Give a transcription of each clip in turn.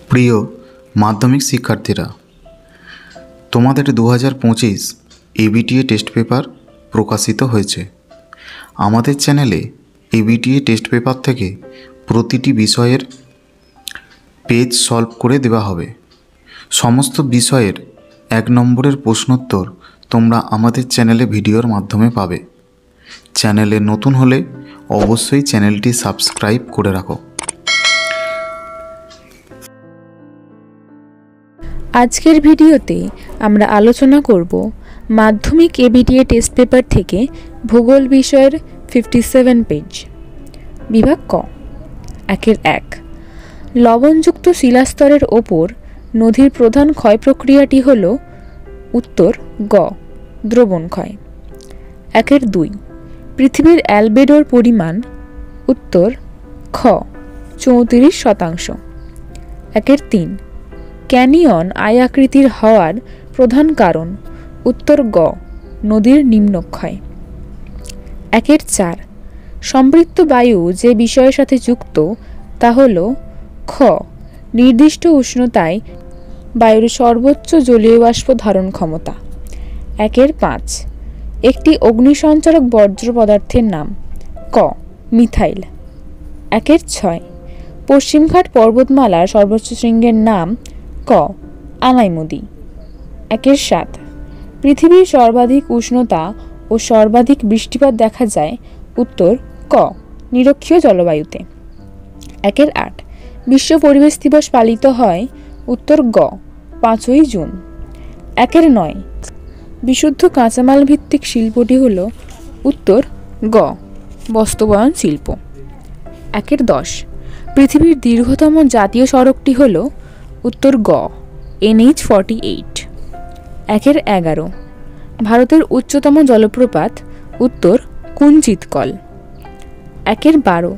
প্রিয় মাধ্যমিক শিক্ষার্থীরা, তোমাদের 2025 এবিটিএ টেস্ট পেপার প্রকাশিত হয়েছে। আমাদের চ্যানেলে এবিটিএ টেস্ট পেপার থেকে প্রতিটি বিষয়ের পেজ সলভ করে দেওয়া হবে। সমস্ত বিষয়ের 1 নম্বরের প্রশ্নোত্তর তোমরা আমাদের চ্যানেলে ভিডিওর মাধ্যমে পাবে। চ্যানেলে নতুন হলে অবশ্যই চ্যানেলটি সাবস্ক্রাইব করে রাখো। আজকের ভিডিওতে আমরা আলোচনা করব মাধ্যমিক এবিটিএ টেস্ট পেপার থেকে ভূগোল বিষয়ের 57 পেজ, বিভাগ ক। 1 লবণযুক্ত শিলাস্তরের ওপর নদীর প্রধান ক্ষয় প্রক্রিয়াটি হল উত্তর গ দ্রবণ ক্ষয়। 2 পৃথিবীর অ্যালবেডোর পরিমাণ উত্তর খ 34%। 3 ক্যানিয়ন আয়াকৃতির হওয়ার প্রধান কারণ উত্তর গ নদীর নিম্নক্ষয়। 4 সম্পৃক্ত বায়ু যে বিষয়ের সাথে যুক্ত তা হল খ নির্দিষ্ট উষ্ণতায় বায়ুর সর্বোচ্চ জলীয় বাষ্প ধারণ ক্ষমতা। 5 একটি অগ্নিসঞ্চারক বর্জ্য পদার্থের নাম ক মিথাইল। 6 পশ্চিমঘাট পর্বতমালার সর্বোচ্চ শৃঙ্গের নাম ক আনাইমুদি। 7 পৃথিবীর সর্বাধিক উষ্ণতা ও সর্বাধিক বৃষ্টিপাত দেখা যায় উত্তর ক নিরক্ষীয় জলবায়ুতে। 8 বিশ্ব পরিবেশ দিবস পালিত হয় উত্তর গ 5ই জুন। 9 বিশুদ্ধ কাঁচামাল ভিত্তিক শিল্পটি হল উত্তর গ বস্ত্রবয়ন শিল্প। 10 পৃথিবীর দীর্ঘতম জাতীয় সড়কটি হল উত্তর গ NH-48। 11 ভারতের উচ্চতম জলপ্রপাত উত্তর কুঞ্চিতকল। 12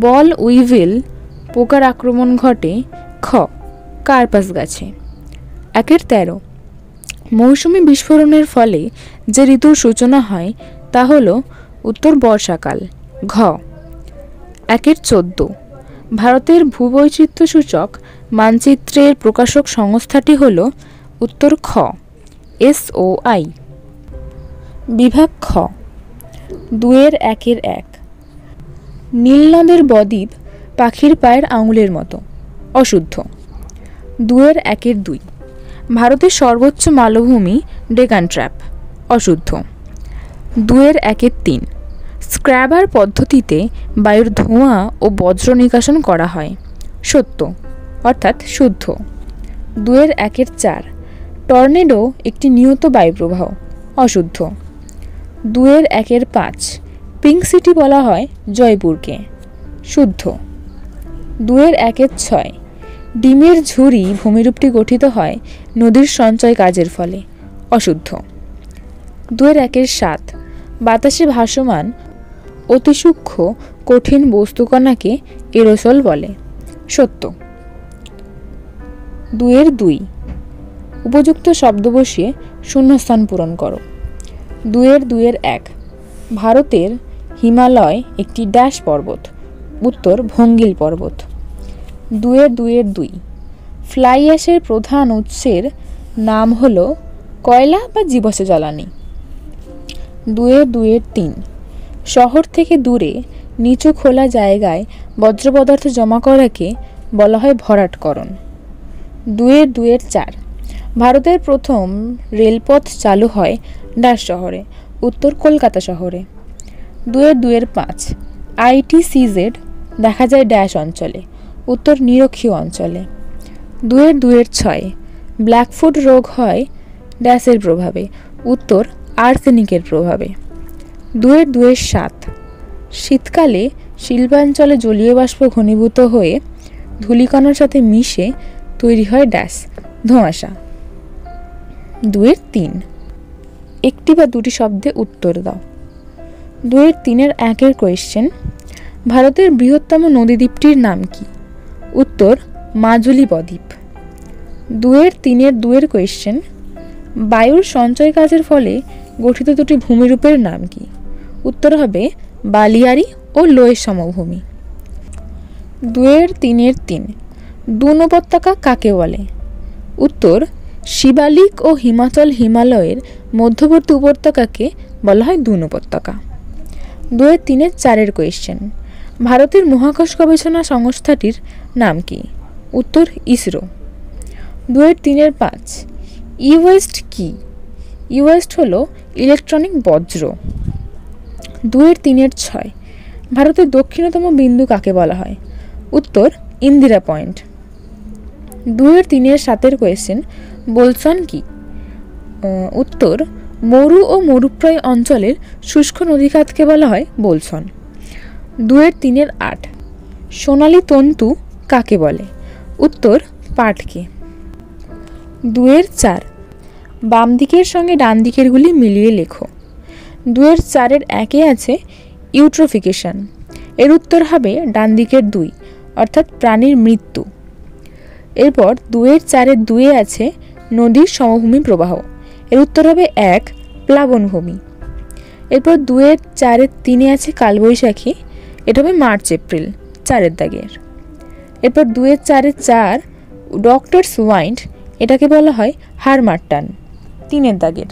বল উইভিল পোকার আক্রমণ ঘটে খ কার্পাস গাছে। 13 মৌসুমী বিস্ফোরণের ফলে যে ঋতুর সূচনা হয় তা হল উত্তর বর্ষাকাল ঘ। 14 ভারতের ভূবৈচিত্র্য সূচক মানচিত্রের প্রকাশক সংস্থাটি হল উত্তর খ SOI। বিভাগ খ 2-1 নীলনদের বদ্বীপ পাখির পায়ের আঙুলের মতো অশুদ্ধ। 2-2 ভারতের সর্বোচ্চ মালভূমি ডেকান ট্র্যাপ অশুদ্ধ। 2-3 স্ক্র্যাবার পদ্ধতিতে বায়ুর ধোঁয়া ও বজ্র নিকাশন করা হয় সত্য অর্থাৎ শুদ্ধ। 2-4 টর্নেডো একটি নিয়ত বায়ুপ্রবাহ অশুদ্ধ। 2-5 পিঙ্ক সিটি বলা হয় জয়পুরকে শুদ্ধ। 2-6 ডিমের ঝুড়ি ভূমিরূপটি গঠিত হয় নদীর সঞ্চয় কাজের ফলে অশুদ্ধ। 2-7 বাতাসে ভাসমান অতি সূক্ষ্ম কঠিন বস্তুকণাকে এরোসল বলে সত্য। 2-2 উপযুক্ত শব্দ বসিয়ে শূন্যস্থান পূরণ করো। 2-1 ভারতের হিমালয় একটি ড্যাশ পর্বত উত্তর ভঙ্গিল পর্বত। 2-2 ফ্লাই অ্যাশের প্রধান উৎসের নাম হল কয়লা বা জীবাশ্ম জ্বালানি। 2-3 শহর থেকে দূরে নিচু খোলা জায়গায় বজ্র পদার্থ জমা করাকে বলা হয় ভরাটকরণ। 2-4 ভারতের প্রথম রেলপথ চালু হয় ড্যাশ শহরে উত্তর কলকাতা শহরে। 2-5 ITCZ দেখা যায় ড্যাশ অঞ্চলে উত্তর নিরক্ষীয় অঞ্চলে। 2-6 ব্ল্যাকফুট রোগ হয় ড্যাশের প্রভাবে উত্তর আর্সেনিকের প্রভাবে। 2-7 শীতকালে শিল্পাঞ্চলে জলীয় বাষ্প ঘনীভূত হয়ে ধূলিকণার সাথে মিশে তৈরি হয় ড্যাশ ধোঁয়াশা। 2-3 একটি বা দুটি শব্দে উত্তর দাও। 2-3 কোয়েশ্চেন ভারতের বৃহত্তম নদীদ্বীপটির নাম কি উত্তর মাজুলি বদ্বীপ। 2-2 কোয়েশ্চেন বায়ুর সঞ্চয় কাজের ফলে গঠিত দুটি ভূমিরূপের নাম কি উত্তর হবে বালিয়ারি ও লোয়ের সমভূমি। 2-3 দুন উপত্যকা কাকে বলে? উত্তর, শিবালিক ও হিমাচল হিমালয়ের মধ্যবর্তী উপত্যকাকে বলা হয় দুন উপত্যকা। 2-3 4 কোয়েশ্চেন। ভারতের মহাকাশ গবেষণা সংস্থাটির নাম কি? উত্তর, ইসরো। 2-3 ইওয়েস্ট কি? ইওয়েস্ট হলো ইলেকট্রনিক বজ্র। 2-3 ভারতের দক্ষিণতম বিন্দু কাকে বলা হয়? উত্তর, ইন্দিরা পয়েন্ট। 2-3 কোয়েশ্চেন। বোলসন কি? উত্তর, মরু ও মরুপ্রায় অঞ্চলের শুষ্ক নদীখাতকে বলা হয় বোলসন। 2-3 সোনালী তন্তু কাকে বলে? উত্তর, পাটকে। 2-4 বাম দিকের সঙ্গে ডান দিকেরগুলি মিলিয়ে লেখো। 2-4 আছে ইউট্রোফিকেশন। এর উত্তর হবে ডান দিকের 2, অর্থাৎ প্রাণীর মৃত্যু। এরপর 2-4 আছে নদীর সমভূমি প্রবাহ। এর উত্তর হবে 1, প্লাবনভূমি। এরপর 2-4 আছে কালবৈশাখী। এটা হবে মার্চ এপ্রিল, 4 দাগের। এরপর 2-4 ডক্টরস ওয়াইন্ড, এটাকে বলা হয় হাড়মার টান, 3 দাগের।